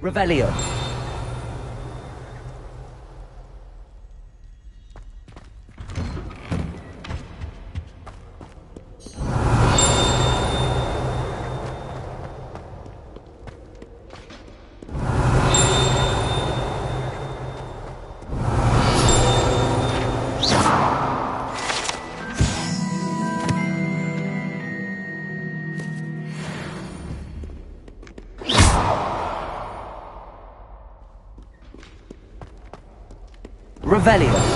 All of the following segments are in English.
Revelio. Revelio.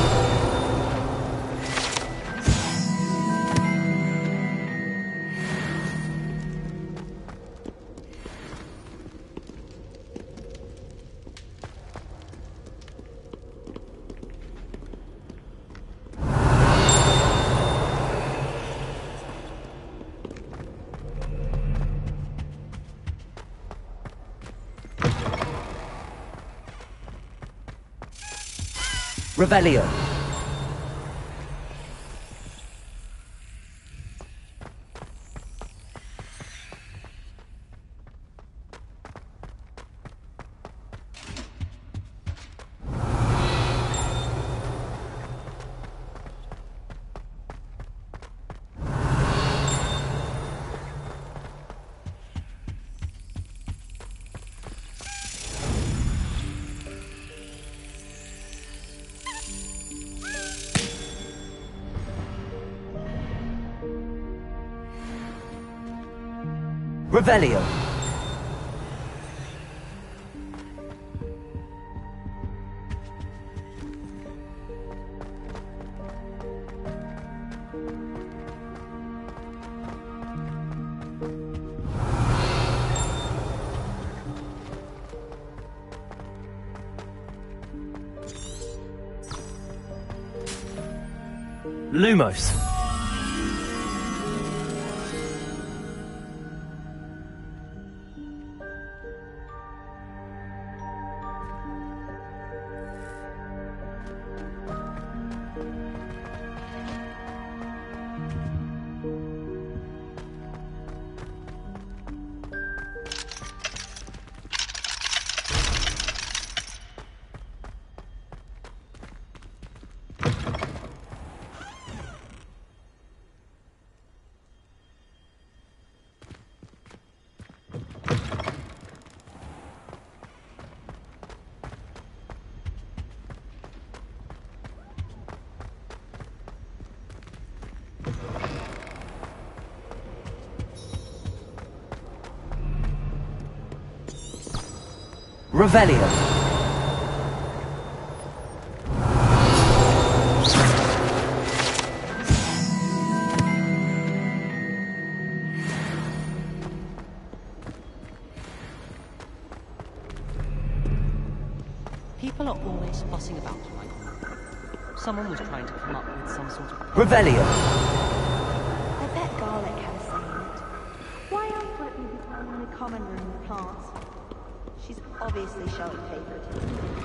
Revelio. Revelio. Lumos. Revelio. People are always fussing about right now. Someone was trying to come up with some sort of... Revelio. I bet Garlic had a say in it. Why else would it be in the common room with plants? She's obviously showing favoritism.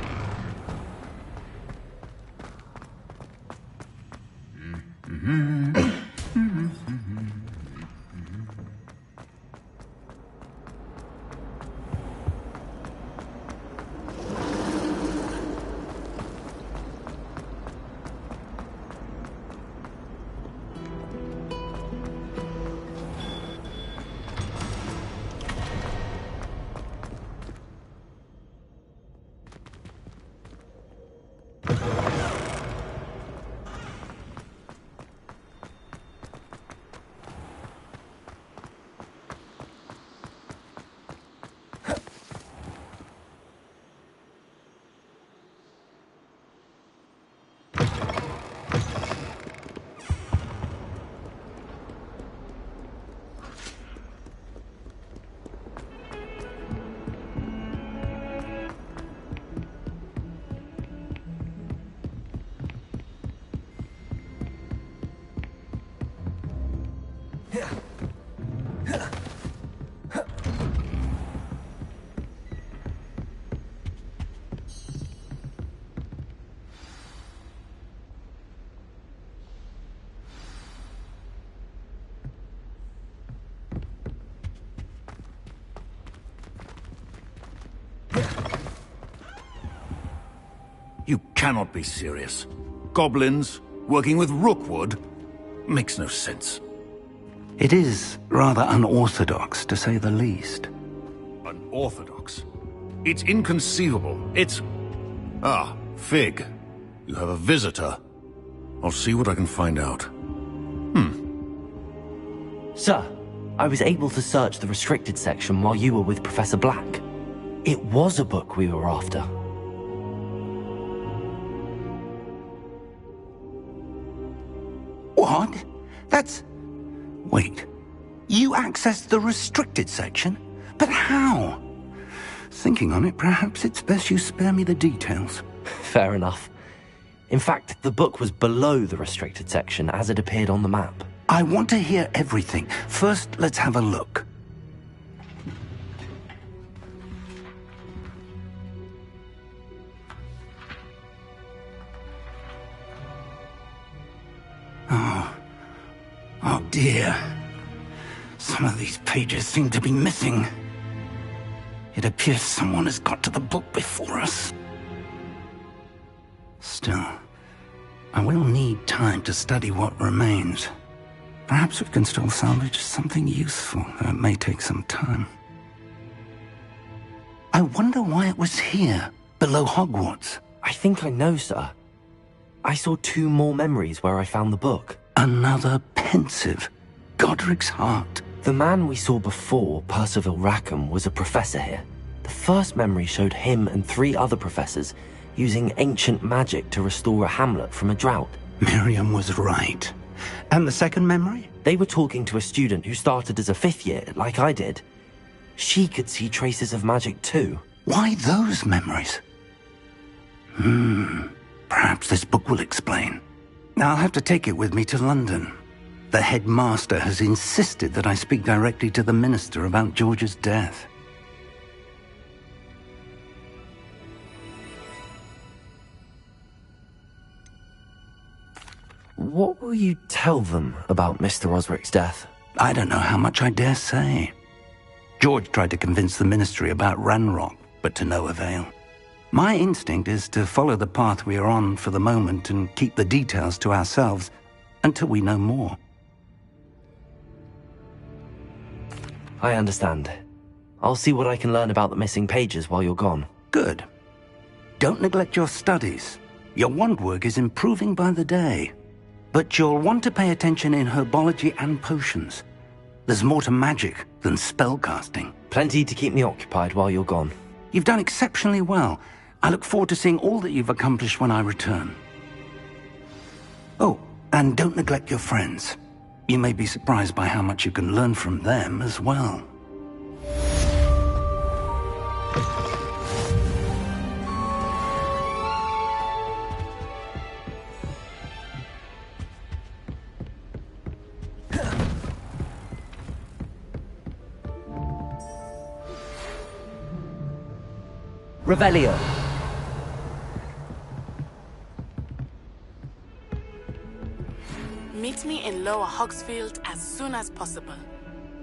You cannot be serious. Goblins, working with Rookwood? Makes no sense. It is rather unorthodox, to say the least. Unorthodox? It's inconceivable. It's... Ah, Fig. You have a visitor. I'll see what I can find out. Sir, I was able to search the restricted section while you were with Professor Black. It was a book we were after. What? That's... Wait. You accessed the restricted section? But how? Thinking on it, perhaps it's best you spare me the details. Fair enough. In fact, the book was below the restricted section as it appeared on the map. I want to hear everything. First, let's have a look. Oh dear. Some of these pages seem to be missing. It appears someone has got to the book before us. Still, I will need time to study what remains. Perhaps we can still salvage something useful, though it may take some time. I wonder why it was here, below Hogwarts. I think I know, sir. I saw 2 more memories where I found the book. Another pensive. Godric's heart. The man we saw before, Percival Rackham, was a professor here. The first memory showed him and 3 other professors using ancient magic to restore a hamlet from a drought. Miriam was right. And the second memory? They were talking to a student who started as a 5th year, like I did. She could see traces of magic too. Why those memories? Perhaps this book will explain. I'll have to take it with me to London. The headmaster has insisted that I speak directly to the minister about George's death. What will you tell them about Mr. Osric's death? I don't know how much I dare say. George tried to convince the ministry about Ranrock, but to no avail. My instinct is to follow the path we are on for the moment and keep the details to ourselves until we know more. I understand. I'll see what I can learn about the missing pages while you're gone. Good. Don't neglect your studies. Your wand work is improving by the day. But you'll want to pay attention in herbology and potions. There's more to magic than spellcasting. Plenty to keep me occupied while you're gone. You've done exceptionally well. I look forward to seeing all that you've accomplished when I return. Oh, and don't neglect your friends. You may be surprised by how much you can learn from them as well. Revelio. Meet me in Lower Hogsfield as soon as possible.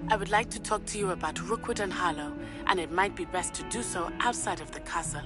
I would like to talk to you about Rookwood and Harlow, and it might be best to do so outside of the castle.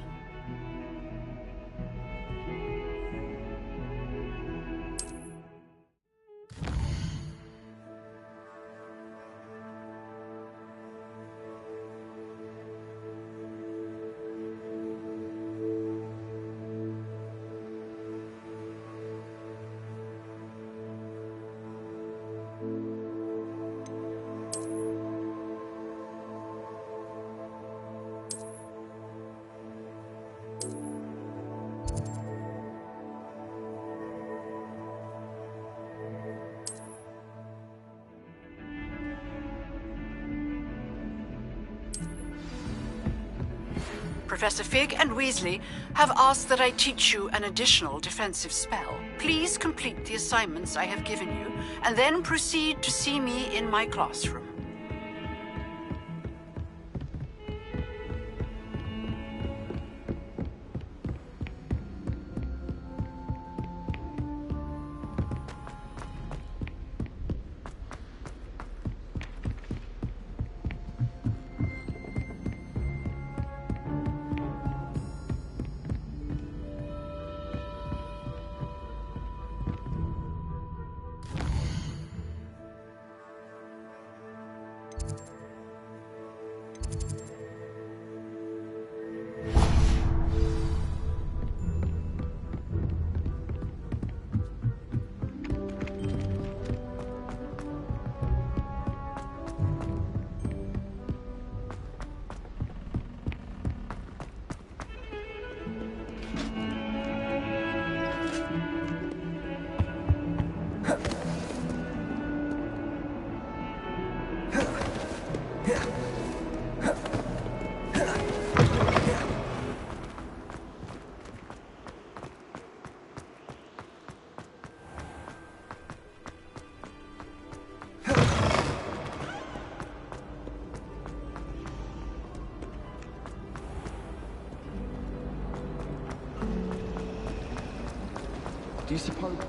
Professor Fig and Weasley have asked that I teach you an additional defensive spell. Please complete the assignments I have given you, and then proceed to see me in my classroom. Do you suppose that...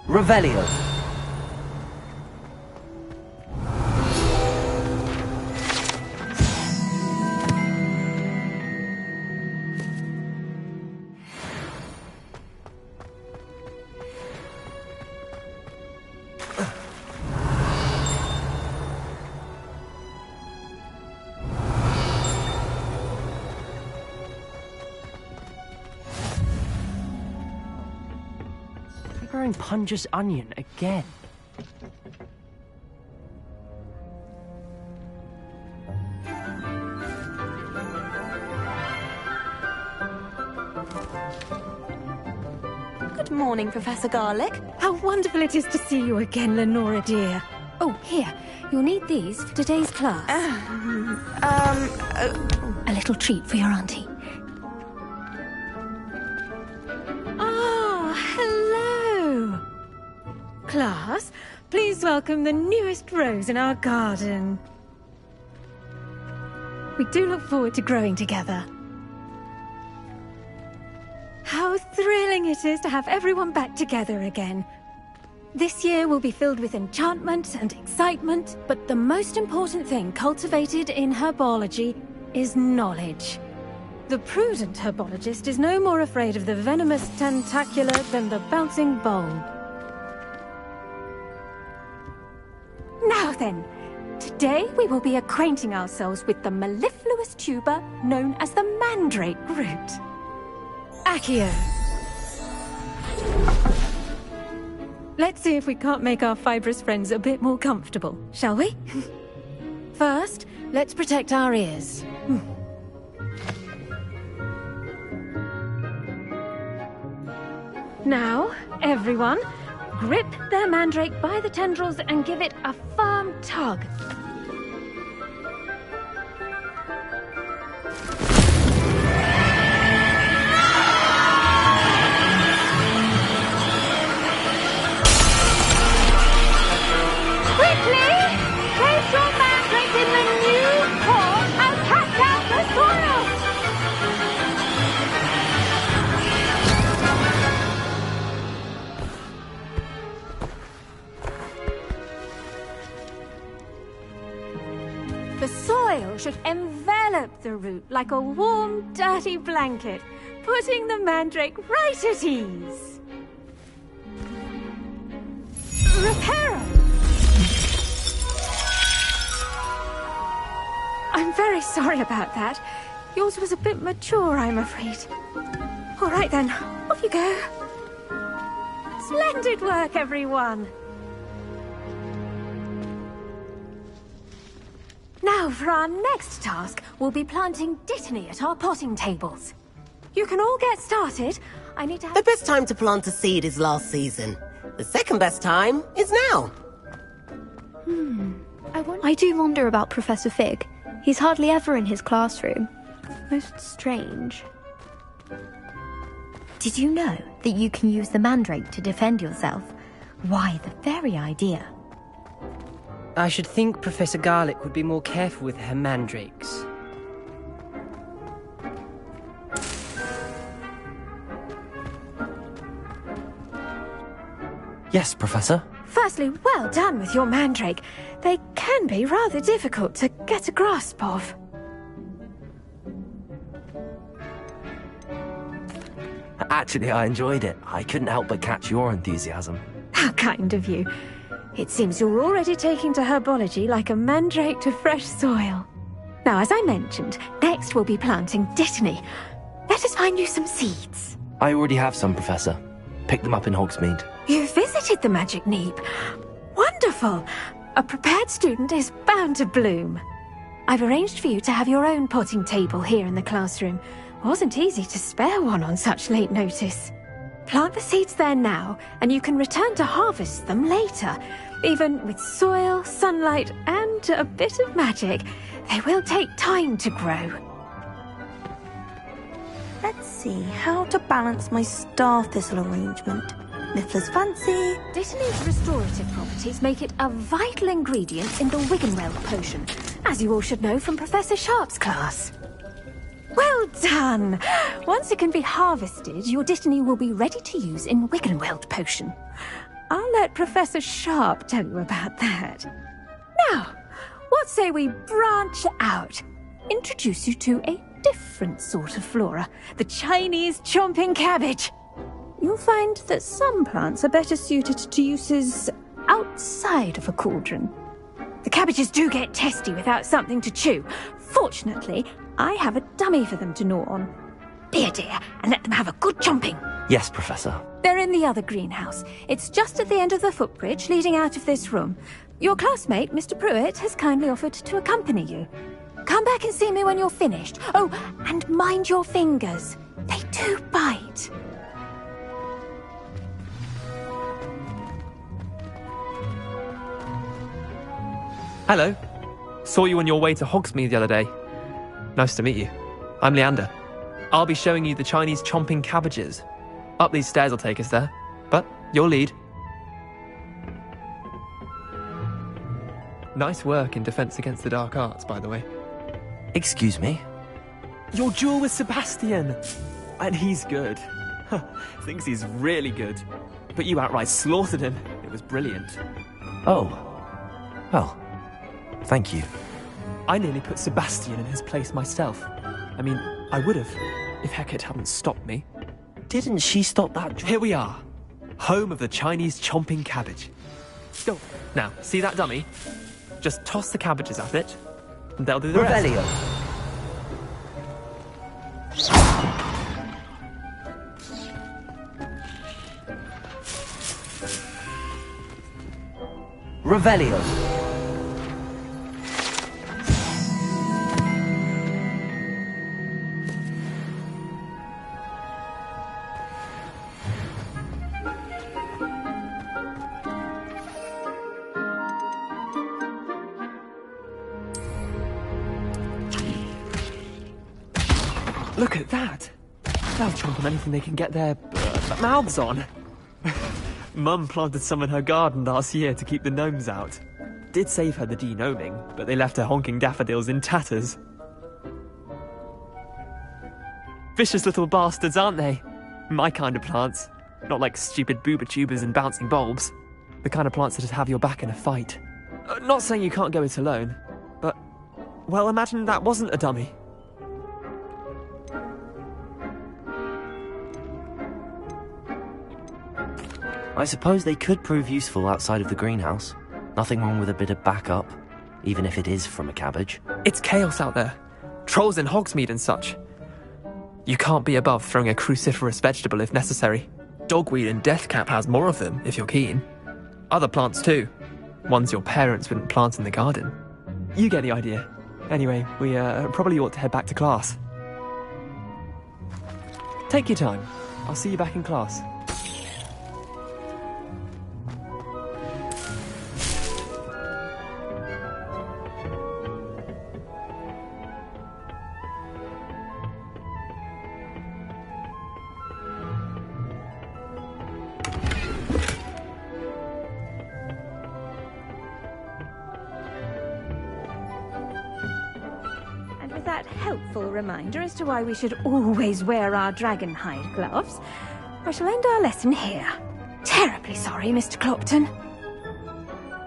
Revelio. Growing Punja's onion again. Good morning, Professor Garlick. How wonderful it is to see you again, Lenora dear. Oh, here. You'll need these for today's class. A little treat for your auntie. Hello! Class, please welcome the newest rose in our garden. We do look forward to growing together. How thrilling it is to have everyone back together again. This year will be filled with enchantment and excitement, but the most important thing cultivated in herbology is knowledge. The prudent herbologist is no more afraid of the venomous tentacular than the bouncing bulb. Now then, today we will be acquainting ourselves with the mellifluous tuber known as the mandrake root. Accio. Let's see if we can't make our fibrous friends a bit more comfortable, shall we? First, let's protect our ears. Now, everyone, grip their mandrake by the tendrils and give it a firm tug. Quickly! Place your mandrake in the new pot and cast out the soil! The soil should envelop the root like a warm, dirty blanket, putting the mandrake right at ease. Reparo! I'm very sorry about that. Yours was a bit mature, I'm afraid. All right then, off you go. Splendid work, everyone! Now, for our next task, we'll be planting dittany at our potting tables. You can all get started. I need to have... The best time to plant a seed is last season. The second best time is now. I do wonder about Professor Fig. He's hardly ever in his classroom. Most strange. Did you know that you can use the mandrake to defend yourself? Why, the very idea. I should think Professor Garlick would be more careful with her mandrakes. Yes, Professor. Firstly, well done with your mandrake. They can be rather difficult to get a grasp of. Actually, I enjoyed it. I couldn't help but catch your enthusiasm. How kind of you. It seems you're already taking to herbology like a mandrake to fresh soil. Now, as I mentioned, next we'll be planting dittany. Let us find you some seeds. I already have some, Professor. Picked them up in Hogsmeade. You visited the Magic Neep. Wonderful. A prepared student is bound to bloom. I've arranged for you to have your own potting table here in the classroom. Wasn't easy to spare one on such late notice. Plant the seeds there now, and you can return to harvest them later. Even with soil, sunlight, and a bit of magic, they will take time to grow. Let's see how to balance my star thistle arrangement. Miffler's fancy. Dittany's restorative properties make it a vital ingredient in the Wiggenweld potion, as you all should know from Professor Sharp's class. Well done! Once it can be harvested, your Dittany will be ready to use in Wiggenweld potion. I'll let Professor Sharp tell you about that. Now, what say we branch out? Introduce you to a different sort of flora, the Chinese chomping cabbage. You'll find that some plants are better suited to uses outside of a cauldron. The cabbages do get testy without something to chew. Fortunately, I have a dummy for them to gnaw on. Be a dear and let them have a good chomping. Yes, Professor. They're in the other greenhouse. It's just at the end of the footbridge leading out of this room. Your classmate, Mr. Pruitt, has kindly offered to accompany you. Come back and see me when you're finished. Oh, and mind your fingers. They do bite. Hello. Saw you on your way to Hogsmeade the other day. Nice to meet you. I'm Leander. I'll be showing you the Chinese chomping cabbages. Up these stairs will take us there, but you'll lead. Nice work in Defense Against the Dark Arts, by the way. Excuse me? Your duel with Sebastian! And he's good. Thinks he's really good. But you outright slaughtered him. It was brilliant. Oh. Well, thank you. I nearly put Sebastian in his place myself. I mean, I would have, if Hecate hadn't stopped me. Didn't she stop that? Here we are. Home of the Chinese chomping cabbage. Go. Now, see that dummy? Just toss the cabbages at it, and they'll do the Revelio. Revelio. Look at that! They'll chomp on anything they can get their mouths on. Mum planted some in her garden last year to keep the gnomes out. Did save her the de-gnoming, but they left her honking daffodils in tatters. Vicious little bastards, aren't they? My kind of plants. Not like stupid booba tubers and bouncing bulbs. The kind of plants that'd have your back in a fight. Not saying you can't go it alone, but... well, imagine that wasn't a dummy. I suppose they could prove useful outside of the greenhouse. Nothing wrong with a bit of backup, even if it is from a cabbage. It's chaos out there. Trolls in Hogsmeade and such. You can't be above throwing a cruciferous vegetable if necessary. Dogweed and deathcap has more of them, if you're keen. Other plants too. Ones your parents wouldn't plant in the garden. You get the idea. Anyway, we probably ought to head back to class. Take your time. I'll see you back in class. That helpful reminder as to why we should always wear our dragon hide gloves, I shall end our lesson here. Terribly sorry, Mr. Clopton.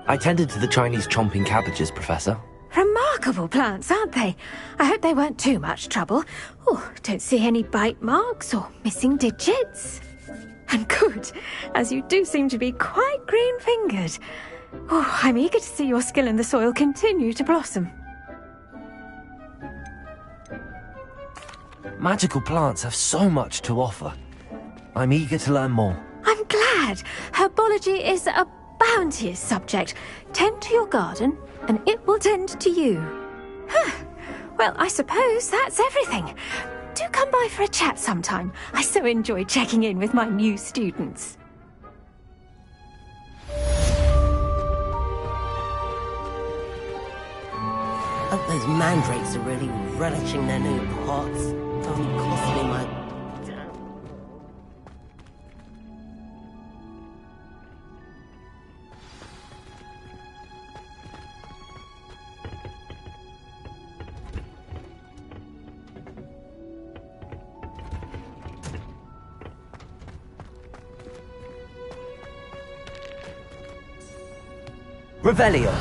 I tended to the Chinese chomping cabbages, Professor. Remarkable plants, aren't they? I hope they weren't too much trouble. Oh, don't see any bite marks or missing digits. And good, as you do seem to be quite green-fingered. Oh, I'm eager to see your skill in the soil continue to blossom. Magical plants have so much to offer. I'm eager to learn more. I'm glad. Herbology is a bounteous subject. Tend to your garden, and it will tend to you. Well, I suppose that's everything. Do come by for a chat sometime. I so enjoy checking in with my new students. Hope those mandrakes are really relishing their new pots. Don't cost me my... Revelio.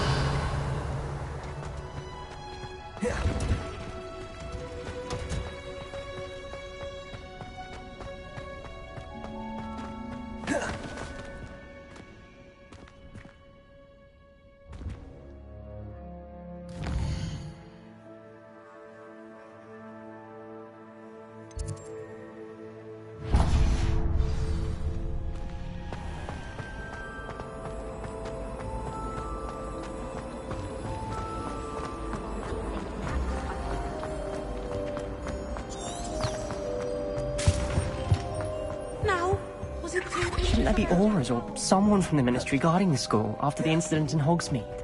Shouldn't there be aurors or someone from the Ministry guarding the school after the incident in Hogsmeade?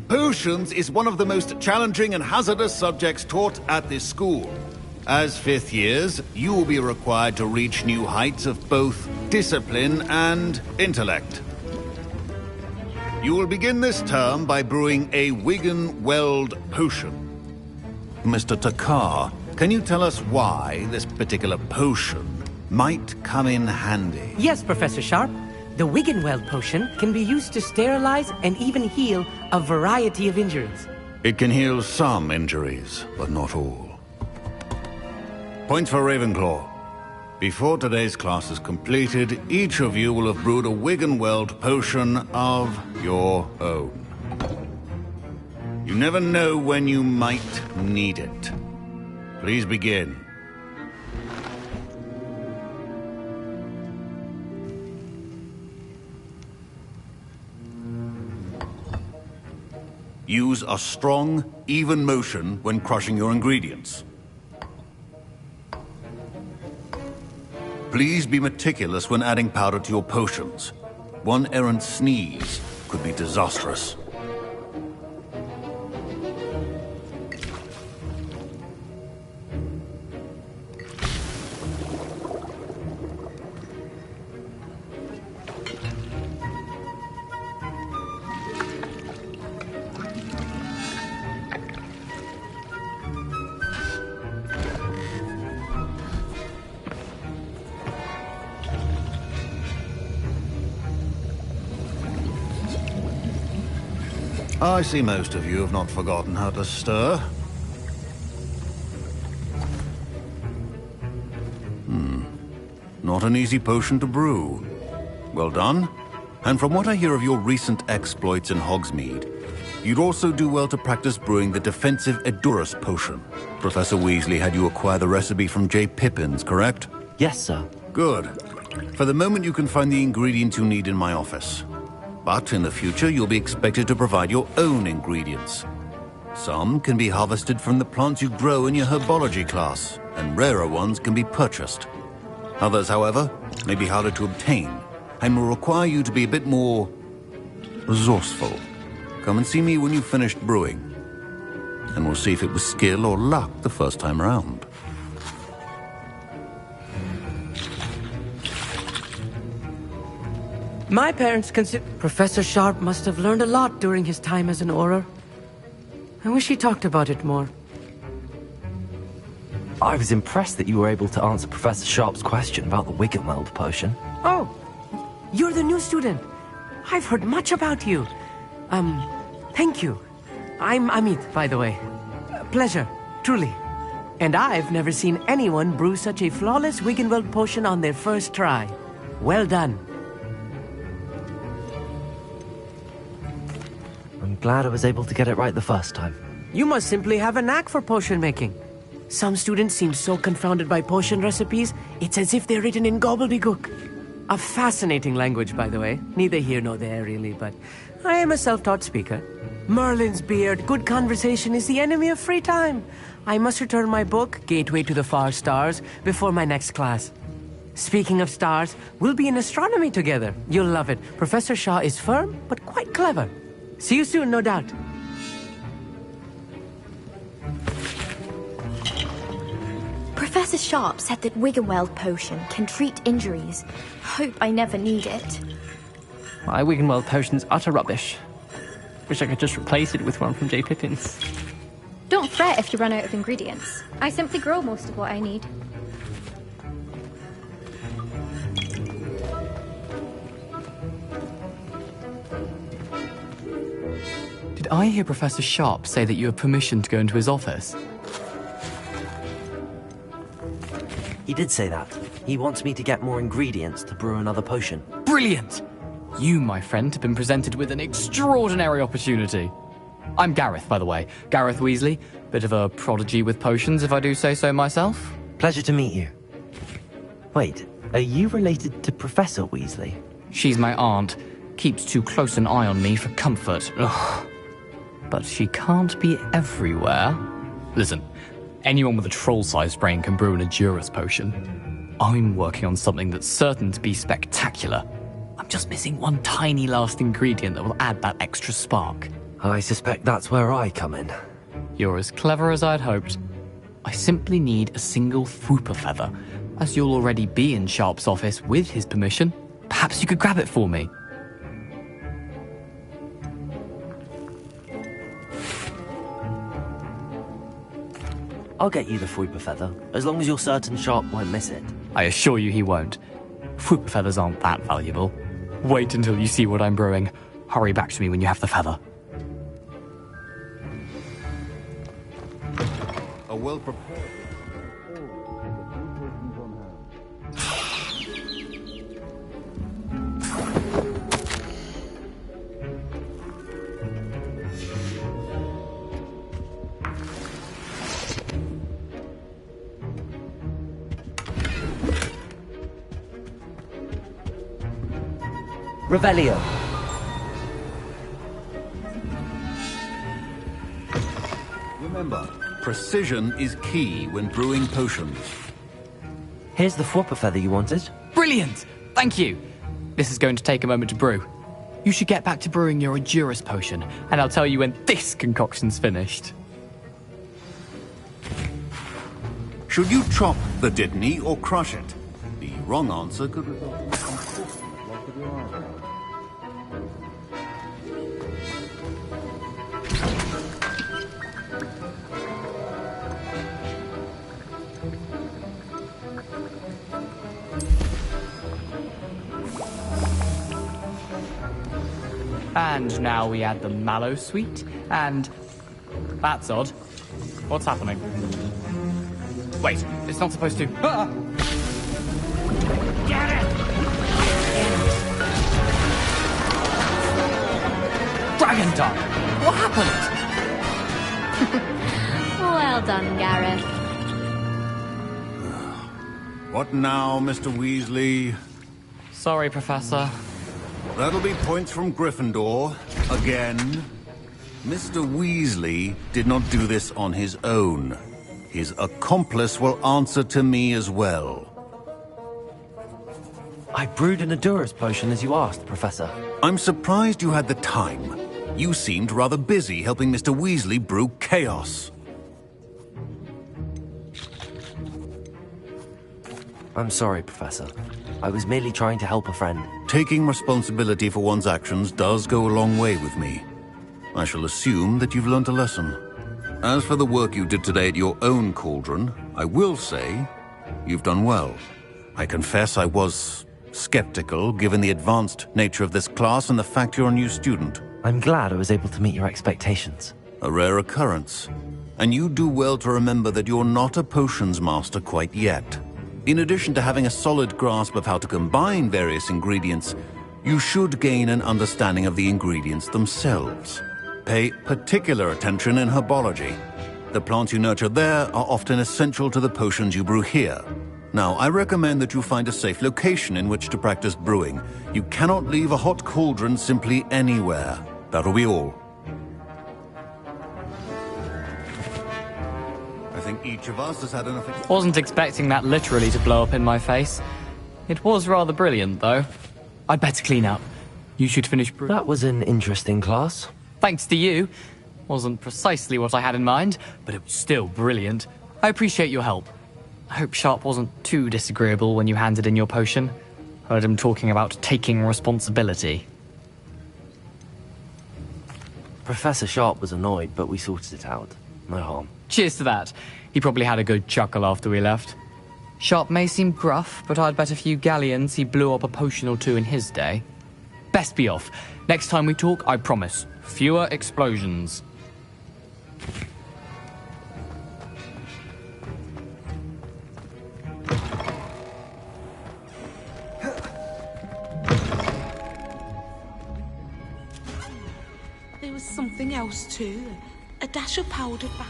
Potions is one of the most challenging and hazardous subjects taught at this school. As fifth years, you will be required to reach new heights of both discipline and intellect. You will begin this term by brewing a Wiggenweld potion. Mr. Takar, can you tell us why this particular potion might come in handy? Yes, Professor Sharp. The Wiggenweld potion can be used to sterilize and even heal a variety of injuries. It can heal some injuries, but not all. Points for Ravenclaw. Before today's class is completed, each of you will have brewed a Wiggenweld potion of your own. You never know when you might need it. Please begin. Use a strong, even motion when crushing your ingredients. Please be meticulous when adding powder to your potions. One errant sneeze could be disastrous. I see most of you have not forgotten how to stir. Not an easy potion to brew. Well done. And from what I hear of your recent exploits in Hogsmeade, you'd also do well to practice brewing the defensive Edurus potion. Professor Weasley had you acquire the recipe from J. Pippins, correct? Yes, sir. Good. For the moment, you can find the ingredients you need in my office. But in the future, you'll be expected to provide your own ingredients. Some can be harvested from the plants you grow in your herbology class, and rarer ones can be purchased. Others, however, may be harder to obtain, and will require you to be a bit more resourceful. Come and see me when you've finished brewing, and we'll see if it was skill or luck the first time around. My parents consider... Professor Sharp must have learned a lot during his time as an Auror. I wish he talked about it more. I was impressed that you were able to answer Professor Sharp's question about the Wiggenweld potion. Oh, you're the new student. I've heard much about you. Thank you. I'm Amit, by the way. Pleasure, truly. And I've never seen anyone brew such a flawless Wiggenweld potion on their first try. Well done. I'm glad I was able to get it right the first time. You must simply have a knack for potion making. Some students seem so confounded by potion recipes, it's as if they're written in gobbledygook. A fascinating language, by the way. Neither here nor there, really, but I am a self-taught speaker. Merlin's beard, good conversation is the enemy of free time. I must return my book, Gateway to the Far Stars, before my next class. Speaking of stars, we'll be in astronomy together. You'll love it. Professor Shaw is firm, but quite clever. See you soon, no doubt. Professor Sharp said that Wiggenweld potion can treat injuries. Hope I never need it. My Wiggenweld potion's utter rubbish. Wish I could just replace it with one from J. Pippin's. Don't fret if you run out of ingredients. I simply grow most of what I need. Did I hear Professor Sharp say that you have permission to go into his office? He did say that. He wants me to get more ingredients to brew another potion. Brilliant! You, my friend, have been presented with an extraordinary opportunity. I'm Gareth, by the way. Gareth Weasley. Bit of a prodigy with potions, if I do say so myself. Pleasure to meet you. Wait, are you related to Professor Weasley? She's my aunt. Keeps too close an eye on me for comfort. Ugh. But she can't be everywhere. Listen, anyone with a troll-sized brain can brew an Edurus potion. I'm working on something that's certain to be spectacular. I'm just missing one tiny last ingredient that will add that extra spark. I suspect that's where I come in. You're as clever as I'd hoped. I simply need a single Fwooper feather. As you'll already be in Sharp's office with his permission, perhaps you could grab it for me. I'll get you the Fwooper feather, as long as you're certain Sharp won't miss it. I assure you he won't. Fwooper feathers aren't that valuable. Wait until you see what I'm brewing. Hurry back to me when you have the feather. A well-prepared... Revelio. Remember, precision is key when brewing potions. Here's the Fwooper feather you wanted. Brilliant! Thank you. This is going to take a moment to brew. You should get back to brewing your Edurus potion, and I'll tell you when this concoction's finished. Should you chop the Dittany or crush it? The wrong answer could result in unfortunate loss of your arm. And now we add the mallow sweet, and... That's odd. What's happening? Wait, it's not supposed to... Ah! Get it! Dragon Duck! What happened? Well done, Gareth. What now, Mr. Weasley? Sorry, Professor. That'll be points from Gryffindor. Again. Mr. Weasley did not do this on his own. His accomplice will answer to me as well. I brewed an Edurus potion as you asked, Professor. I'm surprised you had the time. You seemed rather busy helping Mr. Weasley brew chaos. I'm sorry, Professor. I was merely trying to help a friend. Taking responsibility for one's actions does go a long way with me. I shall assume that you've learnt a lesson. As for the work you did today at your own cauldron, I will say you've done well. I confess I was skeptical, given the advanced nature of this class and the fact you're a new student. I'm glad I was able to meet your expectations. A rare occurrence. And you do well to remember that you're not a potions master quite yet. In addition to having a solid grasp of how to combine various ingredients, you should gain an understanding of the ingredients themselves. Pay particular attention in herbology. The plants you nurture there are often essential to the potions you brew here. Now, I recommend that you find a safe location in which to practice brewing. You cannot leave a hot cauldron simply anywhere. That'll be all. I think each of us has had enough... Wasn't expecting that literally to blow up in my face. It was rather brilliant, though. I'd better clean up. You should finish brewing. That was an interesting class. Thanks to you. Wasn't precisely what I had in mind, but it was still brilliant. I appreciate your help. I hope Sharp wasn't too disagreeable when you handed in your potion. Heard him talking about taking responsibility. Professor Sharp was annoyed, but we sorted it out. No harm. Cheers to that. He probably had a good chuckle after we left. Sharp may seem gruff, but I'd bet a few galleons he blew up a potion or two in his day. Best be off. Next time we talk, I promise, fewer explosions. There was something else too. A dash of powdered bats.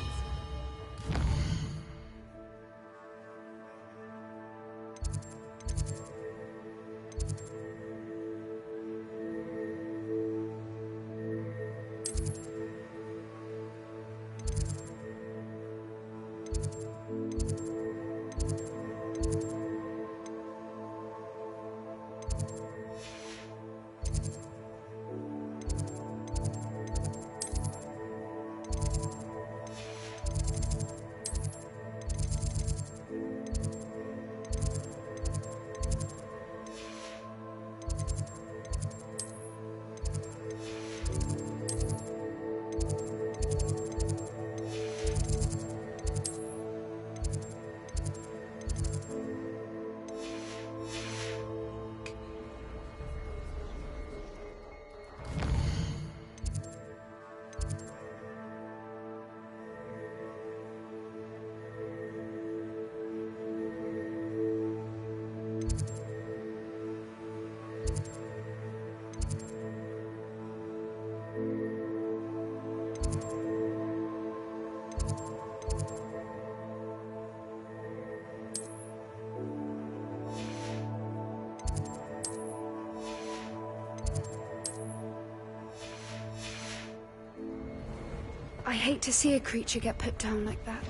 I hate to see a creature get put down like that.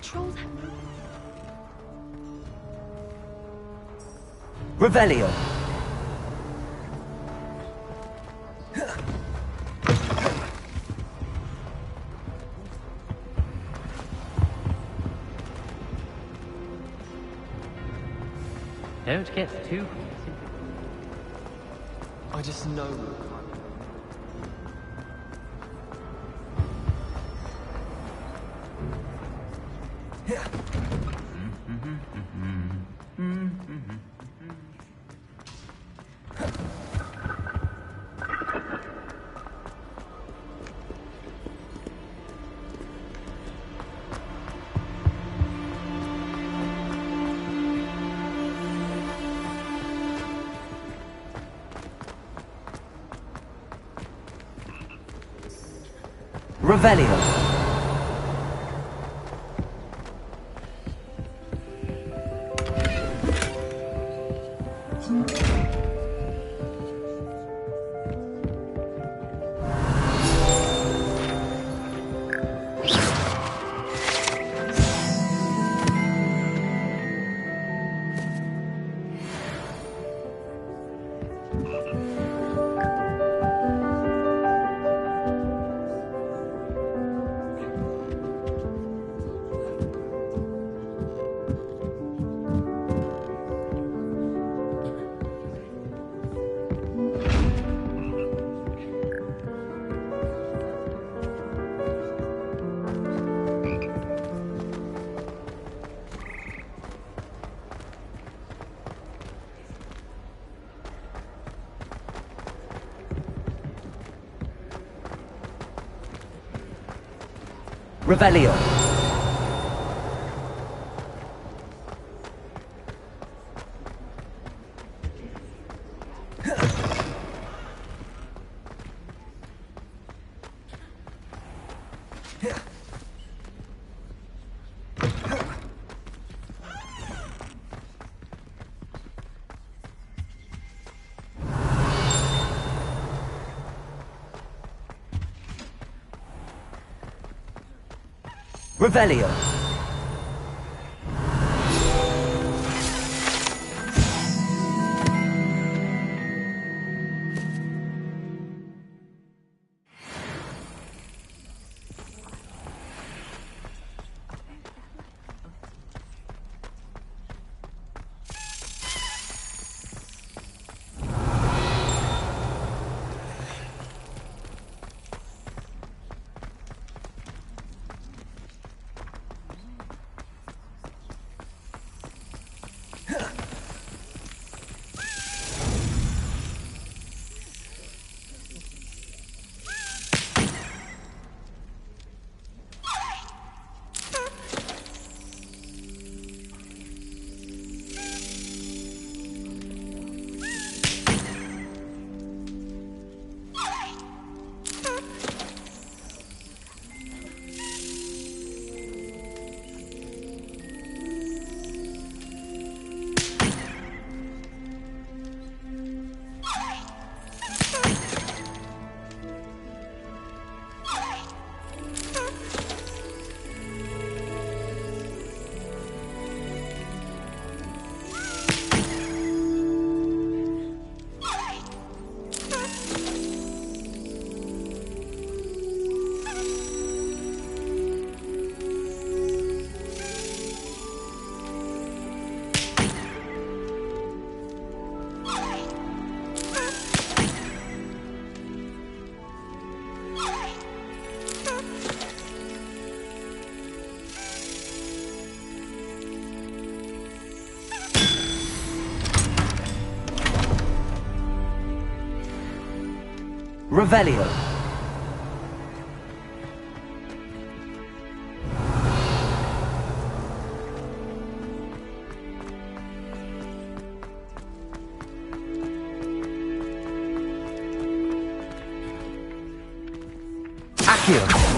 Trolls. Revelio. Don't get too... I just know... Revelio. Revelio. Revelio. Revelio. Accio.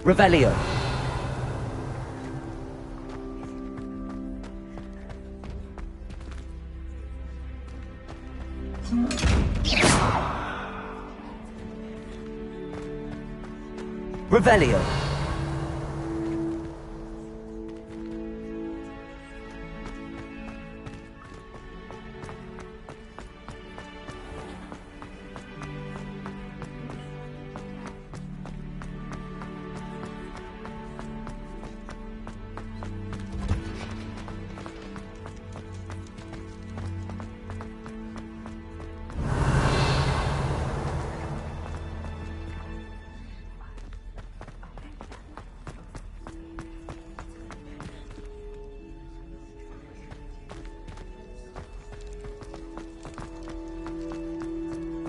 Revelio. Revelio.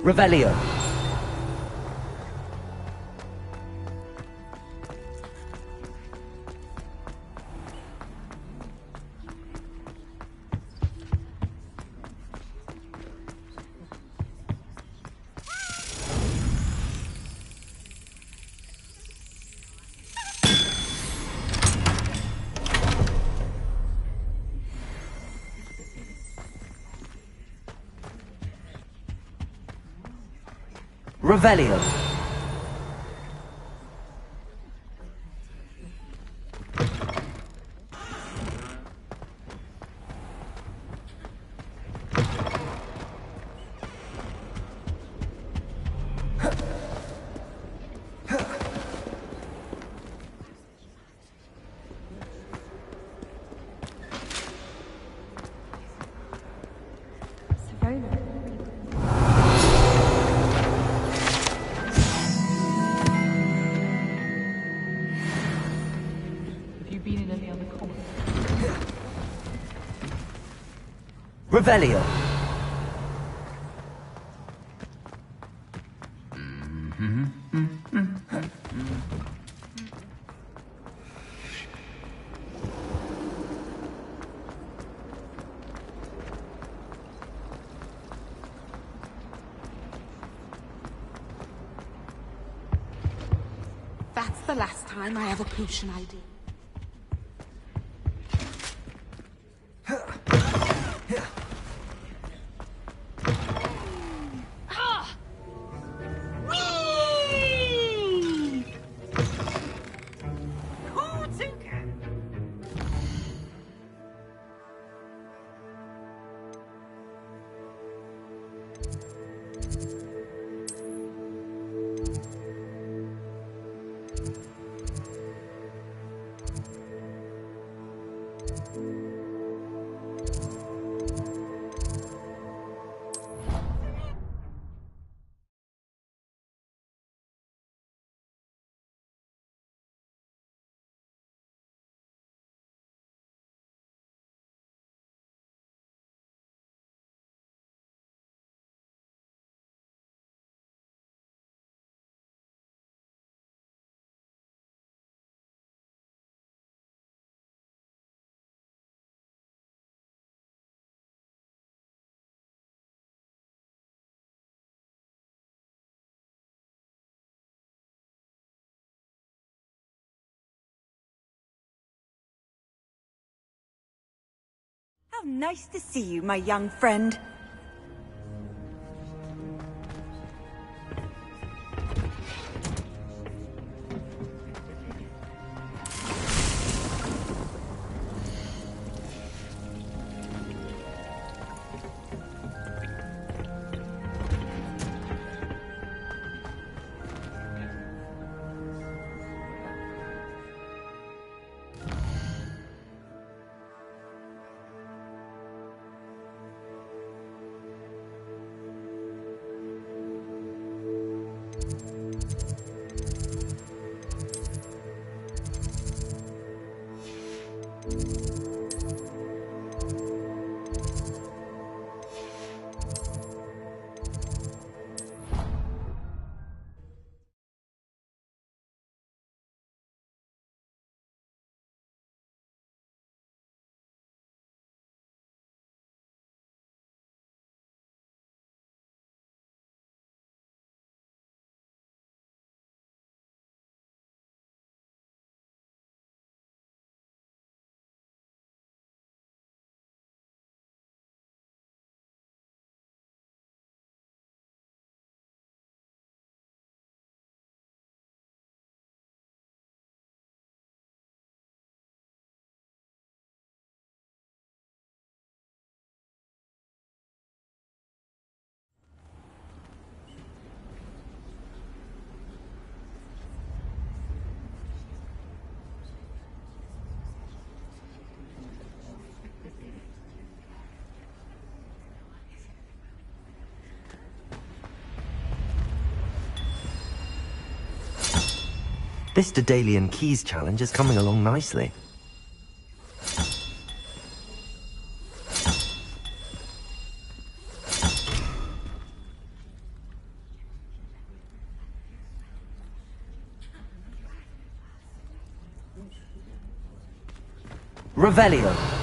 Revelio. Revelio. Revelio. That's the last time I have a potion ID. How nice to see you, my young friend. This Daedalian Keys challenge is coming along nicely. Revelio.